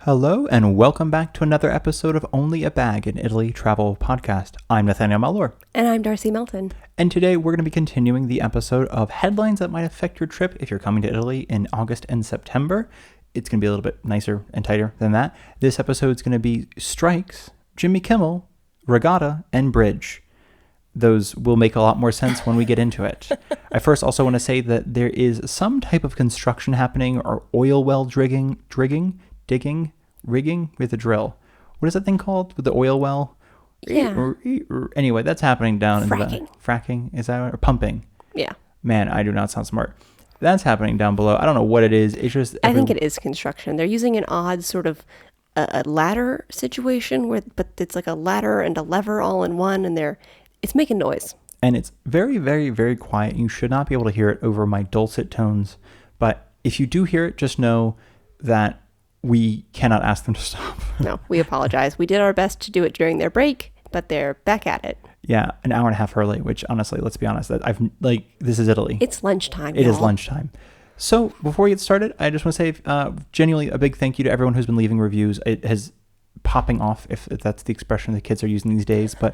Hello and welcome back to another episode of Only a Bag in Italy Travel Podcast. I'm Nathaniel Malor. And I'm Darcy Melton. And today we're going to be continuing the episode of headlines that might affect your trip if you're coming to Italy in August and September. It's going to be a little bit nicer and tighter than that. This episode is going to be strikes, Jimmy Kimmel, Regatta, and Bridge. Those will make a lot more sense when we get into it. I first also want to say that there is some type of construction happening or oil well rigging with a drill. What is that thing called with the oil well? Yeah. Anyway, that's happening down Fracking. in the fracking. Is that or pumping? Yeah. Man, I do not sound smart. That's happening down below. I don't know what it is. It's just I think it is construction. They're using an odd sort of a ladder situation but it's like a ladder and a lever all in one, and it's making noise. And it's very, very, very quiet. You should not be able to hear it over my dulcet tones. But if you do hear it, just know that we cannot ask them to stop. No, we apologize. We did our best to do it during their break, but they're back at it. Yeah, an hour and a half early, which honestly, let's be honest, this is Italy. It's lunchtime. It is lunchtime. So before we get started, I just want to say genuinely a big thank you to everyone who's been leaving reviews. It has popping off, if that's the expression the kids are using these days, but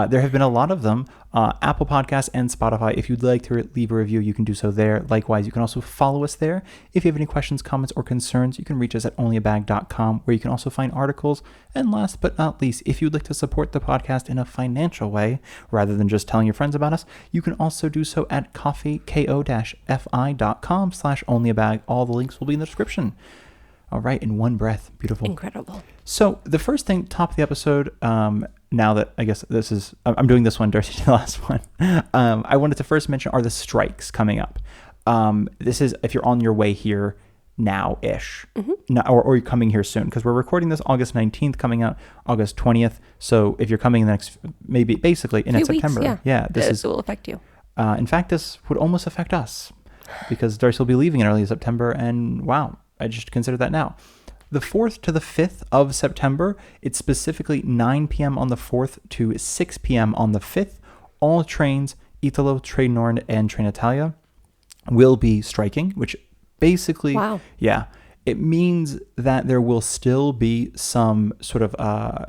there have been a lot of them. Apple Podcasts and Spotify. If you'd like to leave a review, you can do so there. Likewise, you can also follow us there. If you have any questions, comments, or concerns, you can reach us at onlyabag.com, where you can also find articles. And last but not least, if you'd like to support the podcast in a financial way, rather than just telling your friends about us, you can also do so at ko-fi.com/onlyabag. All the links will be in the description. All right, in one breath. Beautiful. Incredible. So the first thing, top of the episode, now that I guess I'm doing this one, Darcy did the last one, I wanted to first mention are the strikes coming up. This is if you're on your way here now-ish, or you're coming here soon, because we're recording this August 19th, coming out August 20th. So if you're coming in the next, maybe basically in September. Yeah, this will affect you. In fact, this would almost affect us, because Darcy will be leaving in early September, and wow, I just consider that now. The 4th to the 5th of September, it's specifically 9 p.m. on the 4th to 6 p.m. on the 5th. All trains, Italo, Train Nord, and Trenitalia, will be striking, which basically, yeah, it means that there will still be some sort of,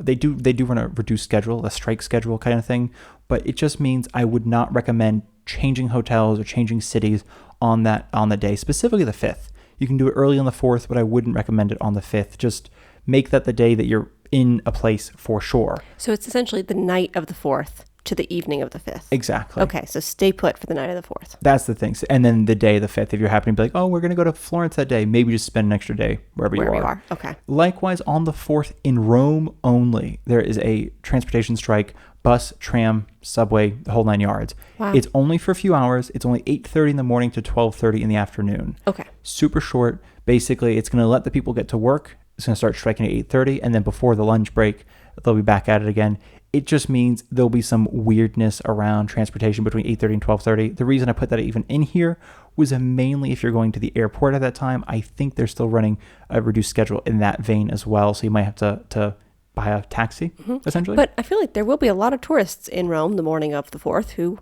they do run a reduced schedule, a strike schedule kind of thing, but it just means I would not recommend changing hotels or changing cities on the day, specifically the 5th. You can do it early on the 4th, but I wouldn't recommend it on the 5th. Just make that the day that you're in a place for sure. So it's essentially the night of the 4th to the evening of the 5th. Exactly. Okay, so stay put for the night of the 4th. That's the thing. And then the day of the 5th, if you're happening to be like, oh, we're going to go to Florence that day, maybe just spend an extra day wherever you are. Okay. Likewise, on the 4th, in Rome only, there is a transportation strike, bus, tram, subway, the whole 9 yards. Wow. It's only for a few hours. It's only 8:30 in the morning to 12:30 in the afternoon. Okay. Super short. Basically, it's going to let the people get to work. It's going to start striking at 8:30, and then before the lunch break, they'll be back at it again. It just means there'll be some weirdness around transportation between 8:30 and 12:30. The reason I put that even in here was mainly if you're going to the airport at that time. I think they're still running a reduced schedule in that vein as well, so you might have to buy a taxi, essentially. But I feel like there will be a lot of tourists in Rome the morning of the 4th who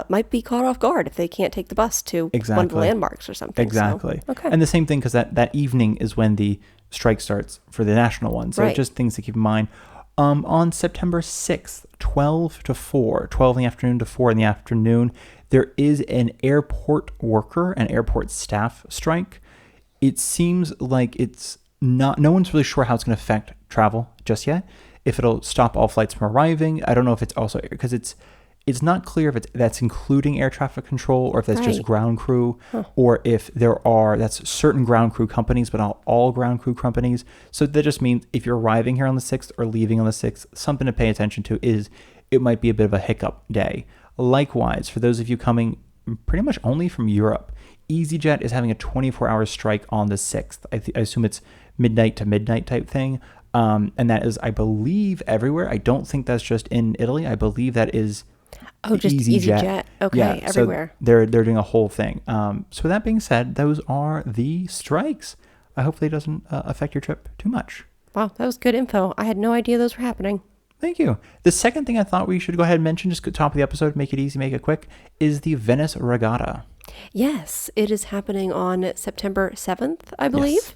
might be caught off guard if they can't take the bus to one of the landmarks or something. Exactly. So, okay. And the same thing, because that evening is when the strike starts for the national one. So just things to keep in mind. On September 6th, 12 in the afternoon to 4 in the afternoon, there is an airport worker and airport staff strike. It seems like no one's really sure how it's going to affect travel just yet. If it'll stop all flights from arriving, I don't know if it's also, because it's not clear if that's including air traffic control, or if that's just ground crew, or if that's certain ground crew companies, but not all ground crew companies. So that just means if you're arriving here on the 6th or leaving on the 6th, something to pay attention to is it might be a bit of a hiccup day. Likewise, for those of you coming pretty much only from Europe, EasyJet is having a 24-hour strike on the 6th. I assume it's midnight to midnight type thing. And that is, I believe, everywhere. I don't think that's just in Italy. I believe that is just EasyJet. Okay, yeah, everywhere. So they're doing a whole thing. So that being said, those are the strikes. I hope it doesn't affect your trip too much. Wow, that was good info. I had no idea those were happening. Thank you. The second thing I thought we should go ahead and mention, just top of the episode, make it easy, make it quick, is the Venice Regatta. Yes, it is happening on September 7th, I believe. Yes.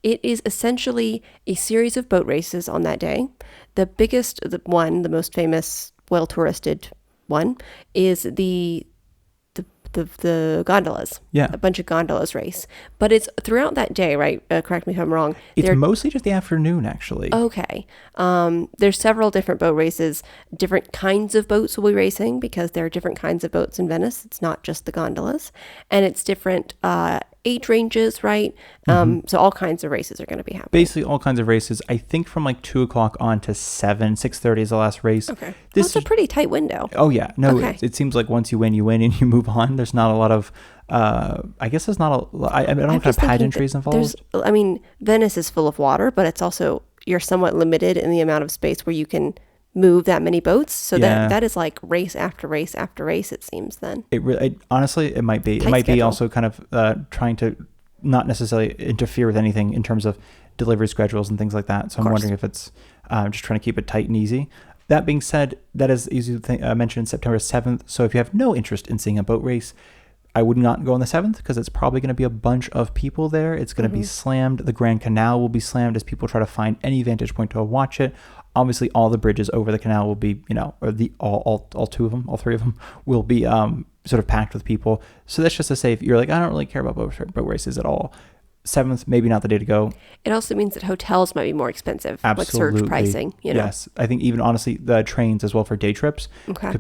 It is essentially a series of boat races on that day. The biggest the most famous, well-touristed one is the gondolas. Yeah. A bunch of gondolas race. But it's throughout that day, right? Correct me if I'm wrong. It's mostly just the afternoon, actually. Okay. There's several different boat races. Different kinds of boats will be racing because there are different kinds of boats in Venice. It's not just the gondolas. And it's different age ranges, right? So all kinds of races are going to be happening. Basically all kinds of races. I think from like 2 o'clock on to 6:30 is the last race. Okay. This is a pretty tight window. Oh yeah. No, okay. it seems like once you win and you move on. There's not a lot of, I guess there's not I don't know what kind of pageantries involved. I mean, Venice is full of water, but it's also, you're somewhat limited in the amount of space where you can move that many boats. So that is like race after race after race, it seems then. Honestly, it might be. It might be also kind of trying to not necessarily interfere with anything in terms of delivery schedules and things like that. So I'm wondering if it's just trying to keep it tight and easy. That being said, that is easy to mention September 7th. So if you have no interest in seeing a boat race, I would not go on the 7th because it's probably going to be a bunch of people there. It's going to be slammed. The Grand Canal will be slammed as people try to find any vantage point to watch it. Obviously, all the bridges over the canal will be, or all two of them, all three of them will be sort of packed with people. So that's just to say, if you're like, I don't really care about boat races at all, 7th, maybe not the day to go. It also means that hotels might be more expensive, Absolutely. like surge pricing. Yes, I think even honestly, the trains as well for day trips,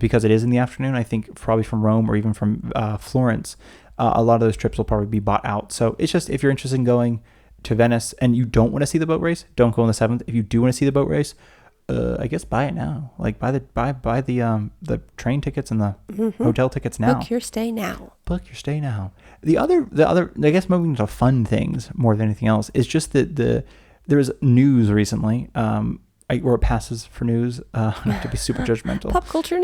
because it is in the afternoon. I think probably from Rome or even from Florence, a lot of those trips will probably be bought out. So it's just, if you're interested in going to Venice and you don't want to see the boat race, don't go on the 7th. If you do want to see the boat race, I guess buy it now. Like buy the train tickets and the hotel tickets now. Book your stay now. The other I guess moving to fun things more than anything else is just that there was news recently. Where it passes for news, not to be super judgmental. Pop culture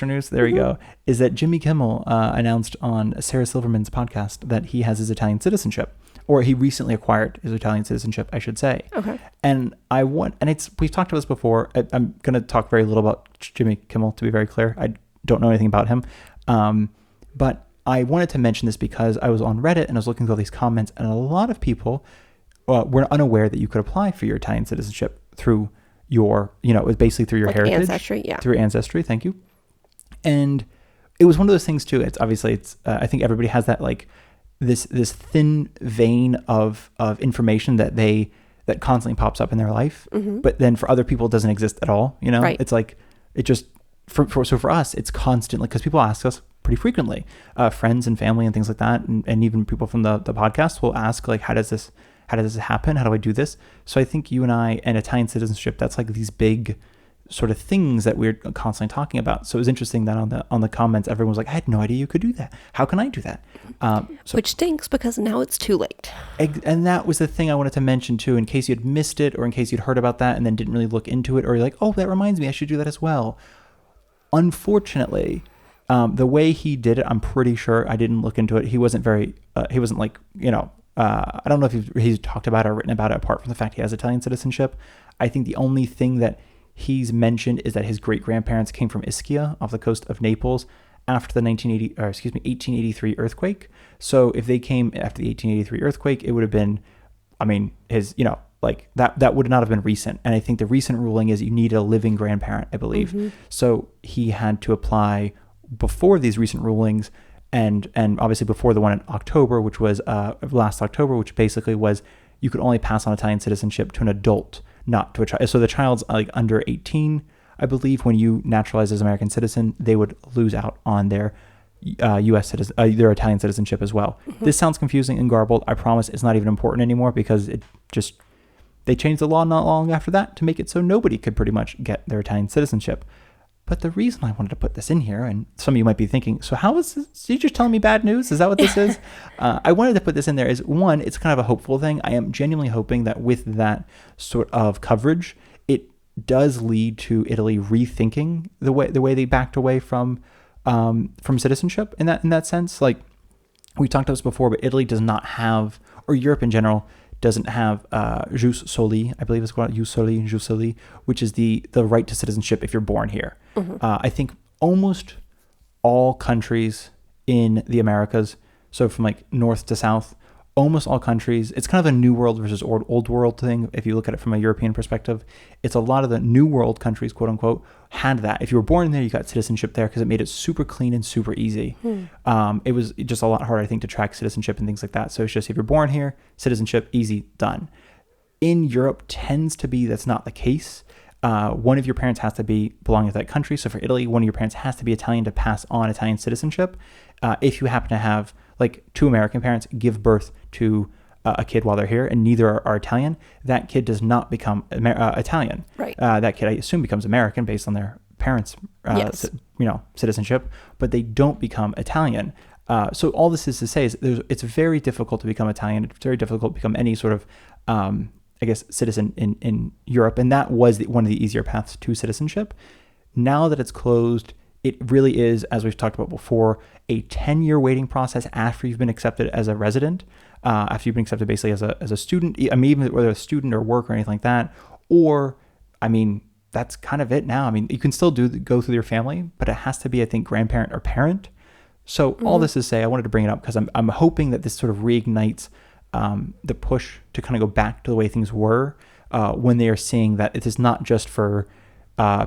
news. There we go. Is that Jimmy Kimmel announced on Sarah Silverman's podcast that he has his Italian citizenship. Or he recently acquired his Italian citizenship, I should say. Okay. And we've talked about this before. I'm going to talk very little about Jimmy Kimmel, to be very clear. I don't know anything about him. But I wanted to mention this because I was on Reddit and I was looking through all these comments, and a lot of people were unaware that you could apply for your Italian citizenship through your, it was basically through your heritage. Ancestry, yeah. Through ancestry, thank you. And it was one of those things too. It's obviously, I think everybody has that like, this thin vein of information that constantly pops up in their life, but then for other people it doesn't exist at all. Right. It's like it just so for us it's constantly, because people ask us pretty frequently, friends and family and things like that, and even people from the podcast will ask like, how does this happen? How do I do this? So I think you and I and Italian citizenship, that's like these big sort of things that we're constantly talking about. So it was interesting that on the comments, everyone was like, I had no idea you could do that. How can I do that? Which stinks because now it's too late. And that was the thing I wanted to mention too, in case you'd missed it or in case you'd heard about that and then didn't really look into it, or you're like, oh, that reminds me, I should do that as well. Unfortunately, the way he did it, I'm pretty sure, I didn't look into it. He wasn't very, he wasn't like, I don't know if he's talked about it or written about it apart from the fact he has Italian citizenship. I think the only thing that he's mentioned is that his great-grandparents came from Ischia off the coast of Naples after the 1883 earthquake. So if they came after the 1883 earthquake, it would have been, his, like that would not have been recent. And I think the recent ruling is you need a living grandparent, I believe. So he had to apply before these recent rulings, and obviously before the one in October, which was last October, which basically was you could only pass on Italian citizenship to an adult, not to a child. So the child's like under 18, I believe. When you naturalize as American citizen, they would lose out on their U.S. citizen, their Italian citizenship as well. This sounds confusing and garbled. I promise it's not even important anymore, because they changed the law not long after that to make it so nobody could pretty much get their Italian citizenship. But the reason I wanted to put this in here, and some of you might be thinking, so how is this? Are you just telling me bad news? Is that what this is? I wanted to put this in there is, one, it's kind of a hopeful thing. I am genuinely hoping that with that sort of coverage, it does lead to Italy rethinking the way they backed away from citizenship in that sense. Like we talked about this before, but Italy does not have, or Europe in general, doesn't have jus soli, I believe it's called jus soli, which is the right to citizenship if you're born here. I think almost all countries in the Americas, so from like north to south, almost all countries, it's kind of a new world versus old world thing. If you look at it from a European perspective, it's a lot of the new world countries, quote unquote, had that. If you were born there, you got citizenship there because it made it super clean and super easy. It was just a lot harder, I think, to track citizenship and things like that. So it's just if you're born here, citizenship, easy, done. In Europe tends to be that's not the case. One of your parents has to be belonging to that country. So for Italy, one of your parents has to be Italian to pass on Italian citizenship. If you happen to have like two American parents give birth to a kid while they're here and neither are Italian, that kid does not become Italian. Right. That kid, I assume, becomes American based on their parents' Yes. citizenship, but they don't become Italian. So all this is to say is it's very difficult to become Italian. It's very difficult to become any sort of citizen in Europe. And that was one of the easier paths to citizenship. Now that it's closed, it really is, as we've talked about before, a 10-year waiting process after you've been accepted as a resident, after you've been accepted basically as a student, I mean, even whether a student or work or anything like that, or, I mean, that's kind of it now. I mean, you can still go through your family, but it has to be, I think, grandparent or parent. So all this is to say, I wanted to bring it up because I'm hoping that this sort of reignites the push to kind of go back to the way things were when they are seeing that it is not just for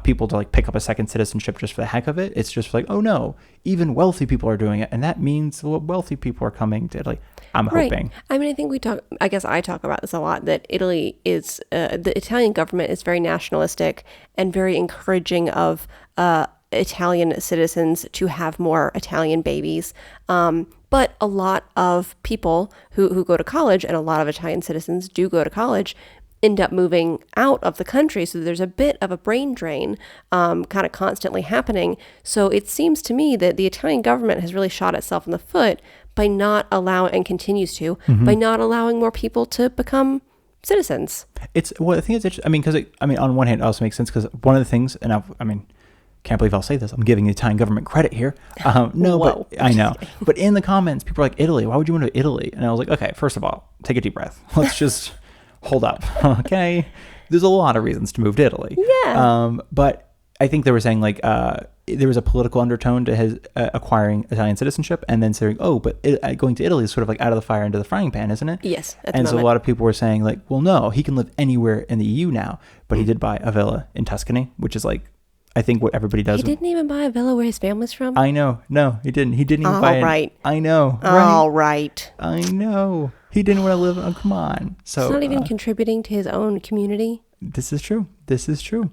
people to like pick up a second citizenship just for the heck of it. It's just like, oh no, even wealthy people are doing it. And that means wealthy people are coming to Italy. I'm hoping. I mean, I guess I talk about this a lot, that Italy is, the Italian government is very nationalistic and very encouraging of Italian citizens to have more Italian babies. But a lot of people who go to college, and a lot of Italian citizens do go to college, end up moving out of the country. So there's a bit of a brain drain kind of constantly happening. So it seems to me that the Italian government has really shot itself in the foot by not allowing, and continues to, by not allowing more people to become citizens. I think it's interesting. I mean, because on one hand, it also makes sense because one of the things, and can't believe I'll say this. I'm giving the Italian government credit here. No, Whoa. but I know. But in the comments, people are like, Italy, why would you want to go to Italy? And I was like, okay, first of all, take a deep breath. Let's just hold up. Okay. There's a lot of reasons to move to Italy. Yeah. But I think they were saying like, there was a political undertone to his acquiring Italian citizenship and then saying, oh, but going to Italy is sort of like out of the fire into the frying pan, isn't it? Yes. And so a lot of people were saying like, well, no, he can live anywhere in the EU now, but he did buy a villa in Tuscany, which is like, I think what everybody does. He didn't even buy a villa where his family's from? I know. No, he didn't. He didn't even buy it. Right. I know. All right. I know. He didn't want to live. Oh, come on. So he's not even contributing to his own community. This is true.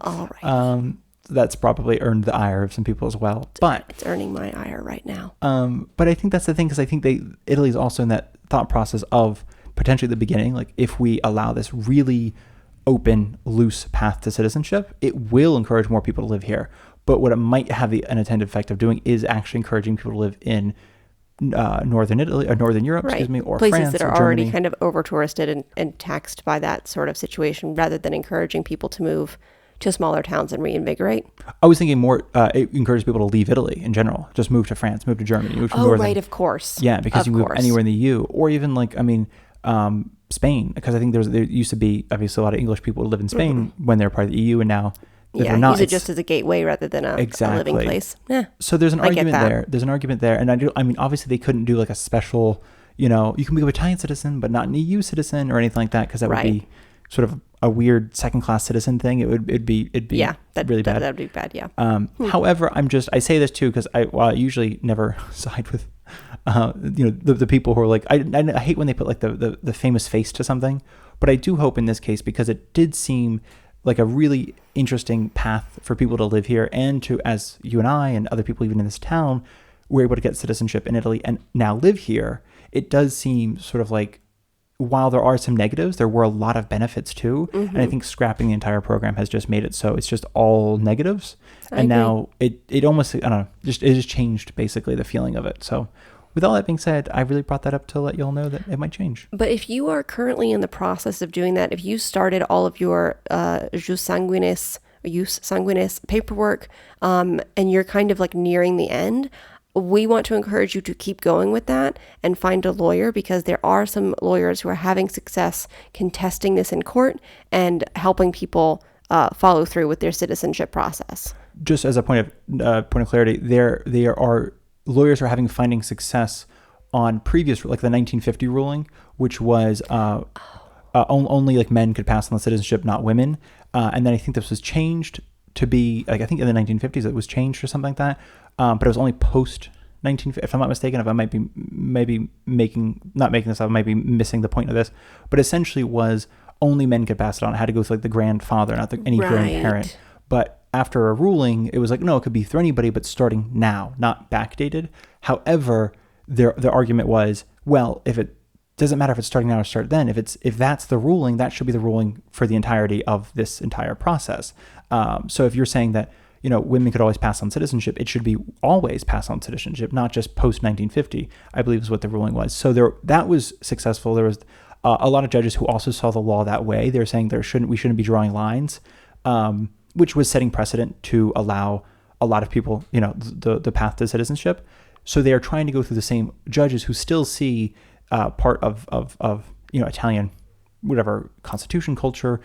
All right. That's probably earned the ire of some people as well. But it's earning my ire right now. But I think that's the thing, because I think Italy's also in that thought process of potentially the beginning, like if we allow this really open, loose path to citizenship, it will encourage more people to live here. But what it might have the unintended effect of doing is actually encouraging people to live in northern Italy or northern Europe, right. Or places France, that are or already Germany. kind of over touristed and taxed by that sort of situation, rather than encouraging people to move to smaller towns and reinvigorate. I was thinking more, it encourages people to leave Italy in general. Just move to France, move to Germany, move to northern. Right, of course. Yeah, because you move anywhere in the EU, or even like, Spain, because I think there used to be obviously a lot of English people who live in Spain when they're part of the EU, and now they're not. Use it just as a gateway rather than a living place. Yeah. So there's an argument there. There's an argument there, and obviously they couldn't do like a special, you can become an Italian citizen but not an EU citizen or anything like that, because that would be sort of a weird second-class citizen thing. It'd be really bad. That'd be bad. Yeah. However, I say this too because I usually never side with the people who are like, I hate when they put like the famous face to something, but I do hope in this case, because it did seem like a really interesting path for people to live here, and to, as you and I and other people even in this town were able to get citizenship in Italy and now live here. It does seem sort of like, while there are some negatives, there were a lot of benefits too. And I think scrapping the entire program has just made it so it's just all negatives. And now it almost, I don't know, it just changed basically the feeling of it. So with all that being said, I really brought that up to let you all know that it might change. But if you are currently in the process of doing that, if you started all of your jus sanguinis paperwork, and you're kind of like nearing the end, we want to encourage you to keep going with that and find a lawyer, because there are some lawyers who are having success contesting this in court and helping people follow through with their citizenship process. Just as a point of clarity, there are lawyers who are finding success on previous, like the 1950 ruling, which was only like men could pass on the citizenship, not women. And then I think this was changed to be like, I think in the 1950s it was changed or something like that. But it was only post 19, if I'm not mistaken, if I might be not making this up, I might be missing the point of this, but essentially was only men could pass it on. It had to go through like the grandfather, not any grandparent. But after a ruling, it was like, no, it could be through anybody, but starting now, not backdated. However, the argument was, well, if it doesn't matter if it's starting now or start then, if that's the ruling, that should be the ruling for the entirety of this entire process. So if you're saying that, women could always pass on citizenship, it should be always pass on citizenship, not just post 1950, I believe is what the ruling was. So that was successful. There was a lot of judges who also saw the law that way. They're saying we shouldn't be drawing lines, which was setting precedent to allow a lot of people, the path to citizenship. So they are trying to go through the same judges who still see part of Italian, whatever, constitution, culture,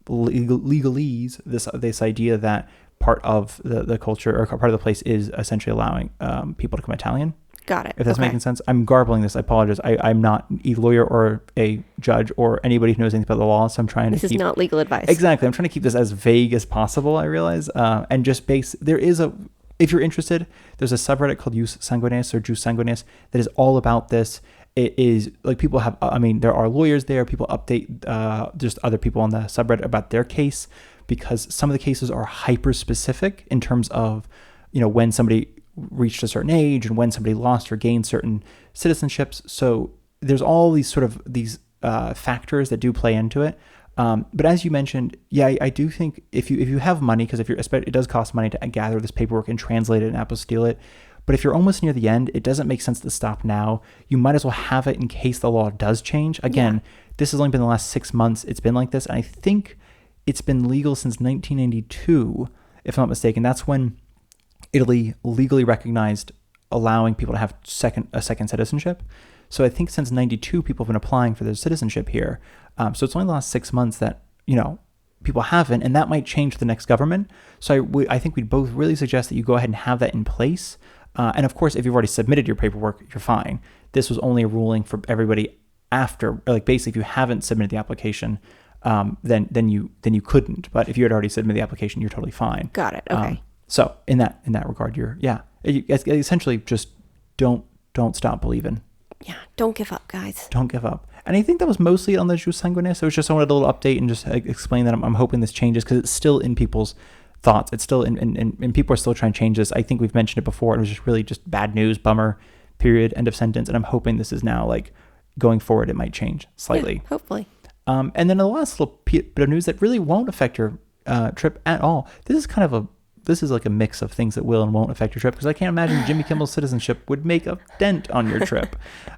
legalese, this idea that part of the culture or part of the place is essentially allowing people to become Italian. Got it. If that's making sense. I'm garbling this. I apologize. I'm not a lawyer or a judge or anybody who knows anything about the law, so I'm trying to keep... This is not legal advice. Exactly. I'm trying to keep this as vague as possible, I realize. And just if you're interested, there's a subreddit called Jus Sanguinis or Jus Sanguinis that is all about this. It is like people have, there are lawyers there. People update just other people on the subreddit about their case, because some of the cases are hyper specific in terms of, when somebody reached a certain age and when somebody lost or gained certain citizenships. So there's all these sort of factors that do play into it. But as you mentioned, yeah, I do think if you have money, because it does cost money to gather this paperwork and translate it and apostille it. But if you're almost near the end, it doesn't make sense to stop now. You might as well have it in case the law does change. Again, This has only been the last 6 months it's been like this. And I think it's been legal since 1992, if I'm not mistaken. That's when Italy legally recognized allowing people to have a second citizenship. So I think since 92, people have been applying for their citizenship here. So it's only the last 6 months that, people haven't, and that might change the next government. So I think we'd both really suggest that you go ahead and have that in place. And of course, if you've already submitted your paperwork, you're fine. This was only a ruling for everybody after, like basically if you haven't submitted the application, then you couldn't. But if you had already submitted the application, you're totally fine. Got it. Okay. So in that regard, essentially just don't stop believing. Yeah, don't give up, guys. Don't give up. And I think that was mostly on the Jus Sanguinis. It was just I wanted a little update and just explain that I'm hoping this changes, because it's still in people's thoughts. It's still and people are still trying to change this. I think we've mentioned it before. It was just really just bad news, bummer, period, end of sentence. And I'm hoping this is now like going forward, it might change slightly. Yeah, hopefully. And then the last little bit of news that really won't affect your trip at all. This is like a mix of things that will and won't affect your trip, because I can't imagine Jimmy Kimmel's citizenship would make a dent on your trip.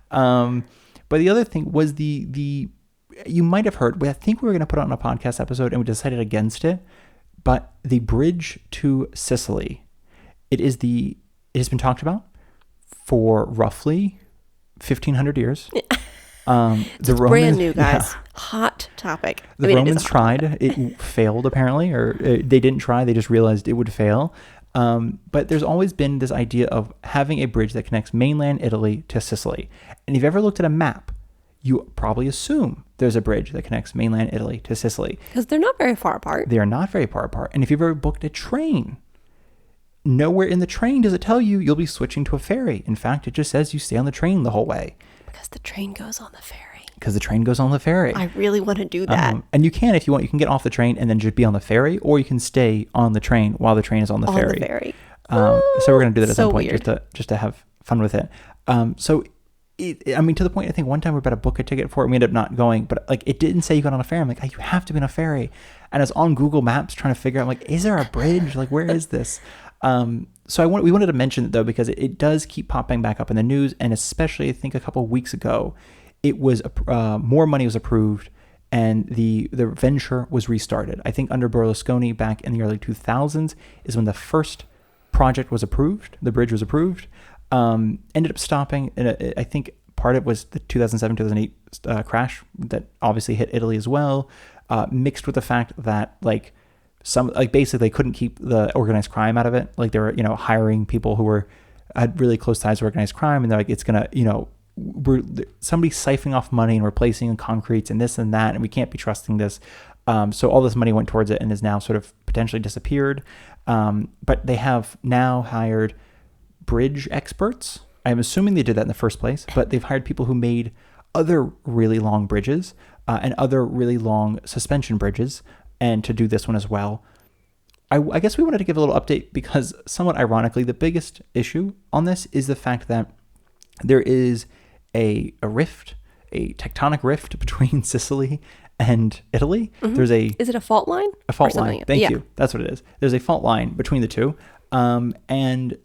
But the other thing was you might have heard, I think we were going to put it on a podcast episode and we decided against it, but the bridge to Sicily, it has been talked about for roughly 1,500 years. It's brand new, guys. Yeah. Hot topic. The Romans tried. It failed, apparently, or they didn't try. They just realized it would fail. But there's always been this idea of having a bridge that connects mainland Italy to Sicily. And if you've ever looked at a map, you probably assume there's a bridge that connects mainland Italy to Sicily. Because they're not very far apart. They are not very far apart. And if you've ever booked a train, nowhere in the train does it tell you you'll be switching to a ferry. In fact, it just says you stay on the train the whole way. Because the train goes on the ferry. I really want to do that. And you can, if you want, you can get off the train and then just be on the ferry, or you can stay on the train while the train is on the ferry. So we're going to do that at some point, just to have fun with it. To the point, I think one time we were about to book a ticket for it and we ended up not going, but like it didn't say you got on a ferry. I'm like, you have to be on a ferry. And I was on Google Maps trying to figure out, like, is there a bridge? Like, where is this? So we wanted to mention it though, because it does keep popping back up in the news. And especially I think a couple of weeks ago, it was more money was approved and the venture was restarted. I think under Berlusconi back in the early 2000s is when the first project was approved. The bridge was approved, ended up stopping. And I think part of it was the 2007-2008 crash that obviously hit Italy as well, mixed with the fact that basically they couldn't keep the organized crime out of it. Like they were, hiring people who had really close ties to organized crime, and they're like, it's gonna, somebody's siphoning off money and replacing concretes and this and that, and we can't be trusting this. So all this money went towards it and is now sort of potentially disappeared. But they have now hired bridge experts. I'm assuming they did that in the first place, but they've hired people who made other really long bridges and other really long suspension bridges, and to do this one as well. I guess we wanted to give a little update because, somewhat ironically, the biggest issue on this is the fact that there is a rift, a tectonic rift between Sicily and Italy. Mm-hmm. Is it a fault line? A fault line. Thank you. That's what it is. There's a fault line between the two. And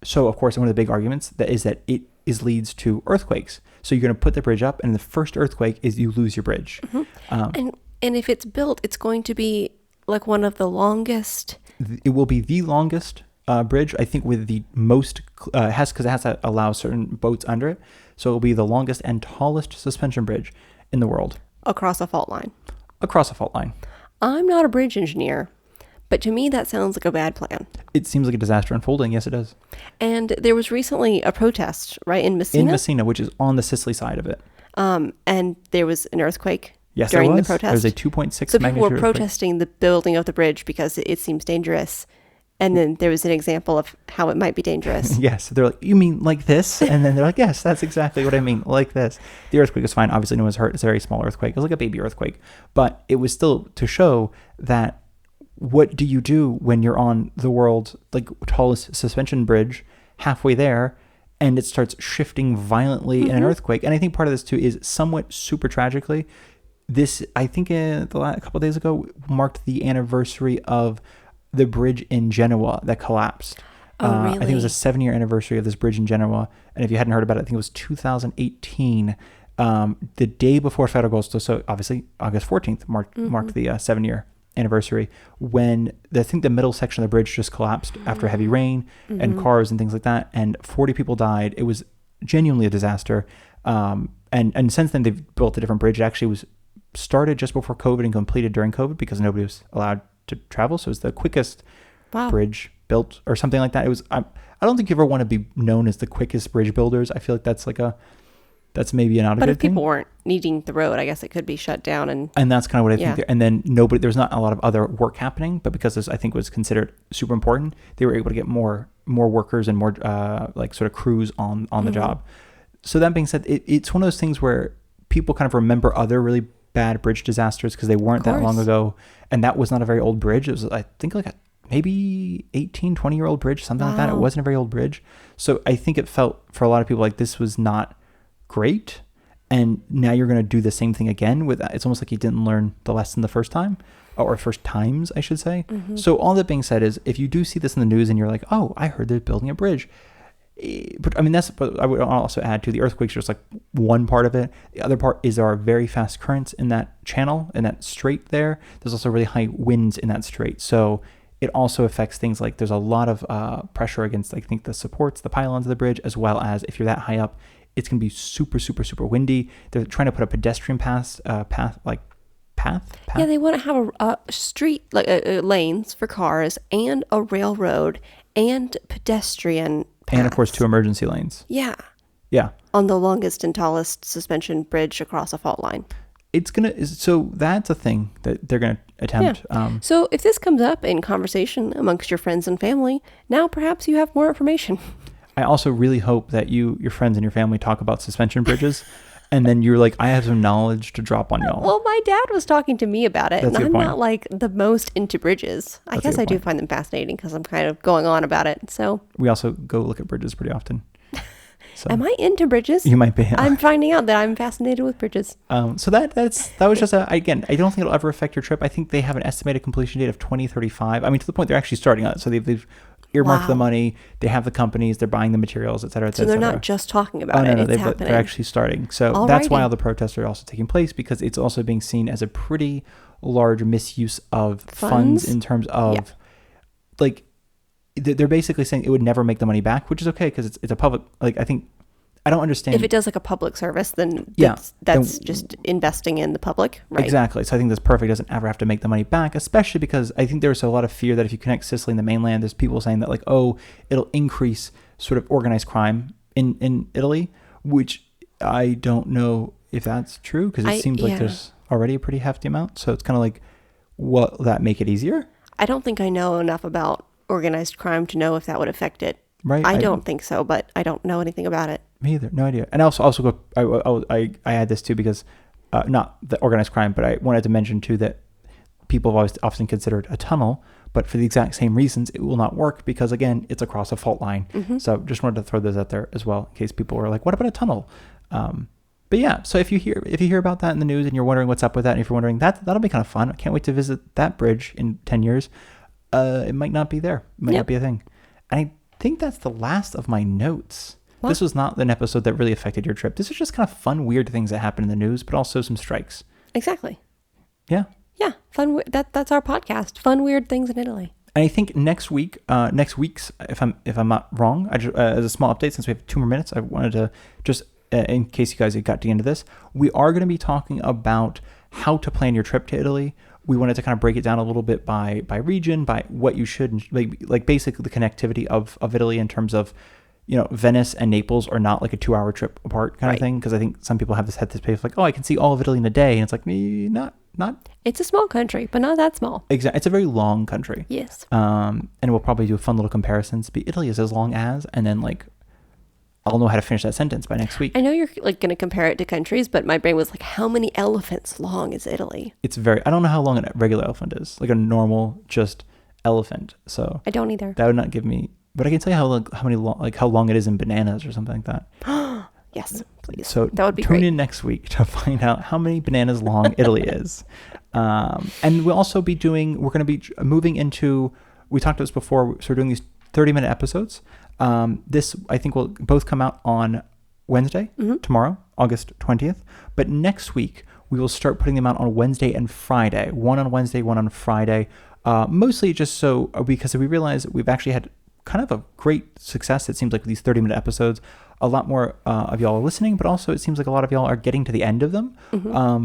so, of course, one of the big arguments is that it leads to earthquakes. So you're going to put the bridge up, and the first earthquake is you lose your bridge. Mm-hmm. And if it's built, it's going to be like one of the longest. It will be the longest bridge, I think, with the most, because it has to allow certain boats under it. So it will be the longest and tallest suspension bridge in the world. Across a fault line. Across a fault line. I'm not a bridge engineer, but to me that sounds like a bad plan. It seems like a disaster unfolding. Yes, it does. And there was recently a protest, right, in Messina? In Messina, which is on the Sicily side of it. And there was an earthquake. Yes, during there was. The protest. There was a 2.6 magnitude. So people were protesting the building of the bridge because it seems dangerous. And then there was an example of how it might be dangerous. Yes. They're like, you mean like this? And then they're like, yes, that's exactly what I mean, like this. The earthquake was fine. Obviously, no one's hurt. It's a very small earthquake. It was like a baby earthquake. But it was still to show that what do you do when you're on the world's tallest suspension bridge halfway there, and it starts shifting violently in an earthquake? And I think part of this, too, is somewhat super tragically, this, I think a couple of days ago, marked the anniversary of the bridge in Genoa that collapsed. Oh, really? I think it was a 7-year anniversary of this bridge in Genoa. And if you hadn't heard about it, I think it was 2018, the day before Ferragosto. So obviously August 14th marked the 7-year anniversary, when I think the middle section of the bridge just collapsed after heavy rain and cars and things like that. And 40 people died. It was genuinely a disaster. And since then they've built a different bridge. It actually was started just before COVID and completed during COVID because nobody was allowed to travel. So it was the quickest bridge built or something like that. It was, I don't think you ever want to be known as the quickest bridge builders. I feel like that's that's maybe not a good thing. But if people weren't needing the road, I guess it could be shut down. And that's kind of what I think there. And then there's not a lot of other work happening, but because this, I think, was considered super important, they were able to get more workers and more sort of crews on the job. So that being said, it's one of those things where people kind of remember other really bad bridge disasters because they weren't that long ago. And that was not a very old bridge. It was, I think, maybe 18, 20-year-old bridge, something like that. It wasn't a very old bridge. So I think it felt for a lot of people like this was not great. And now you're going to do the same thing again with it's almost like you didn't learn the lesson the first time, or first times, I should say. So all that being said is, if you do see this in the news and you're like, oh, I heard they're building a bridge. But I mean, but I would also add to the earthquakes, just one part of it. The other part is there are very fast currents in that channel, in that strait there. There's also really high winds in that strait. So it also affects things like there's a lot of pressure against, I think, the supports, the pylons of the bridge, as well as if you're that high up, it's going to be super, super, super windy. They're trying to put a pedestrian path. Yeah, they want to have a street, lanes for cars and a railroad and pedestrian paths. And of course, 2 emergency lanes. Yeah. Yeah. On the longest and tallest suspension bridge across a fault line. So that's a thing that they're going to attempt. Yeah. So if this comes up in conversation amongst your friends and family, now perhaps you have more information. I also really hope that your friends and your family talk about suspension bridges, and then you're like, I have some knowledge to drop on y'all. Well, my dad was talking to me about it, That's and I'm point. not the most into bridges. I guess I do find them fascinating because I'm kind of going on about it. So we also go look at bridges pretty often. So am I into bridges? You might be. I'm finding out that I'm fascinated with bridges. So that was just again, I don't think it'll ever affect your trip. I think they have an estimated completion date of 2035. I mean, to the point they're actually starting on it. So they've earmarked the money. They have the companies. They're buying the materials, et cetera, et cetera. So they're not just talking about it. It's happening. They're actually starting. So that's why all the protests are also taking place, because it's also being seen as a pretty large misuse of funds in terms of they're basically saying it would never make the money back, which is okay because it's a public, I don't understand. If it does a public service, then that's just investing in the public, right? Exactly. So I think that's perfect. It doesn't ever have to make the money back, especially because I think there's a lot of fear that if you connect Sicily and the mainland, there's people saying that it'll increase sort of organized crime in Italy, which I don't know if that's true because it seems like there's already a pretty hefty amount. So it's kind of like, will that make it easier? I don't think I know enough about organized crime to know if that would affect it. Right. I don't think so, but I don't know anything about it. Me either. No idea. And also I add this too because not the organized crime, but I wanted to mention too that people have always often considered a tunnel, but for the exact same reasons, it will not work because, again, it's across a fault line. Mm-hmm. So just wanted to throw those out there as well in case people were like, what about a tunnel? But yeah, so if you hear about that in the news and you're wondering what's up with that, and if you're wondering that'll be kind of fun. I can't wait to visit that bridge in 10 years. It might not be there. It might not be a thing. And I think that's the last of my notes. What? This was not an episode that really affected your trip. This is just kind of fun, weird things that happen in the news, but also some strikes. Exactly. Yeah. Yeah, fun. That's our podcast. Fun, weird things in Italy. And I think next week's, if I'm not wrong, I just, as a small update, since we have 2 more minutes, I wanted to just, in case you guys got to the end of this, we are going to be talking about how to plan your trip to Italy. We wanted to kind of break it down a little bit by region, by what you should, like basically the connectivity of Italy in terms of, Venice and Naples are not like a 2-hour trip apart kind of thing. Because I think some people have this space like, oh, I can see all of Italy in a day. And it's like, not. It's a small country, but not that small. Exactly. It's a very long country. Yes. And we'll probably do fun little comparisons. But Italy is as long as, and then like, I'll know how to finish that sentence by next week. I know you're like going to compare it to countries, but my brain was like, how many elephants long is Italy? I don't know how long a regular elephant is, like a normal just elephant. So I don't either. That would not give me, but I can tell you how long it is in bananas or something like that. Yes, please. So that would be tune great. in next week to find out how many bananas long Italy is. And we'll also be we're going to be moving into, we talked about this before, so we're doing these 30-minute episodes. This, I think, will both come out on Wednesday, tomorrow, August 20th. But next week, we will start putting them out on Wednesday and Friday. One on Wednesday, one on Friday. Mostly just because we realize we've actually had kind of a great success, it seems like, with these 30-minute episodes. A lot more of y'all are listening, but also it seems like a lot of y'all are getting to the end of them,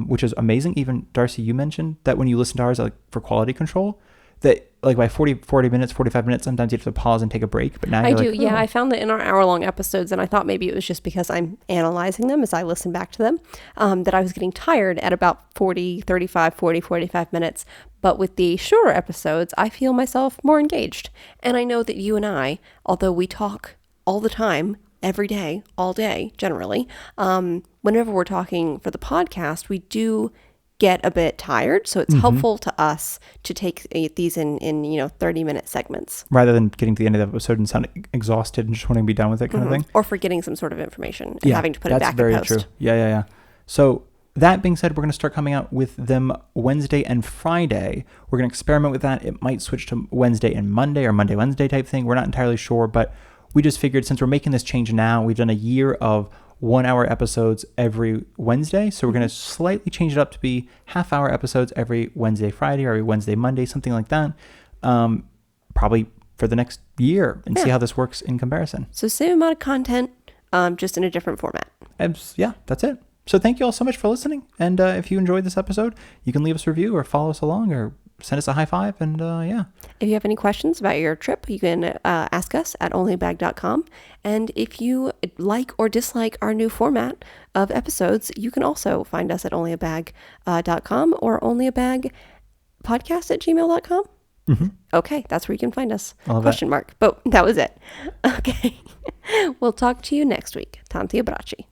which is amazing. Even Darcy, you mentioned that when you listen to ours, like for quality control, that like by 40 minutes, 45 minutes, sometimes you have to pause and take a break. But now I do. Like, Yeah, I found that in our hour-long episodes, and I thought maybe it was just because I'm analyzing them as I listen back to them, that I was getting tired at about 45 minutes. But with the shorter episodes, I feel myself more engaged. And I know that you and I, although we talk all the time, every day, all day, generally, whenever we're talking for the podcast, we do get a bit tired. So it's helpful to us to take these in 30-minute segments. Rather than getting to the end of the episode and sound exhausted and just wanting to be done with it kind of thing. Or forgetting some sort of information and having to put it back in post. That's very true. Yeah. So that being said, we're going to start coming out with them Wednesday and Friday. We're going to experiment with that. It might switch to Wednesday and Monday or Monday, Wednesday type thing. We're not entirely sure, but we just figured since we're making this change now, we've done a year of 1-hour episodes every Wednesday. So we're going to slightly change it up to be half-hour episodes every Wednesday, Friday, or every Wednesday, Monday, something like that. Probably for the next year and see how this works in comparison. So same amount of content, just in a different format. Yeah, that's it. So thank you all so much for listening. And if you enjoyed this episode, you can leave us a review or follow us along or send us a high five. And if you have any questions about your trip, you can ask us at onlyabag.com. And if you like or dislike our new format of episodes, you can also find us at onlyabag.com or onlyabagpodcast@gmail.com. Okay, that's where you can find us. Question mark. But that was it. Okay. We'll talk to you next week. Tanti abbracci.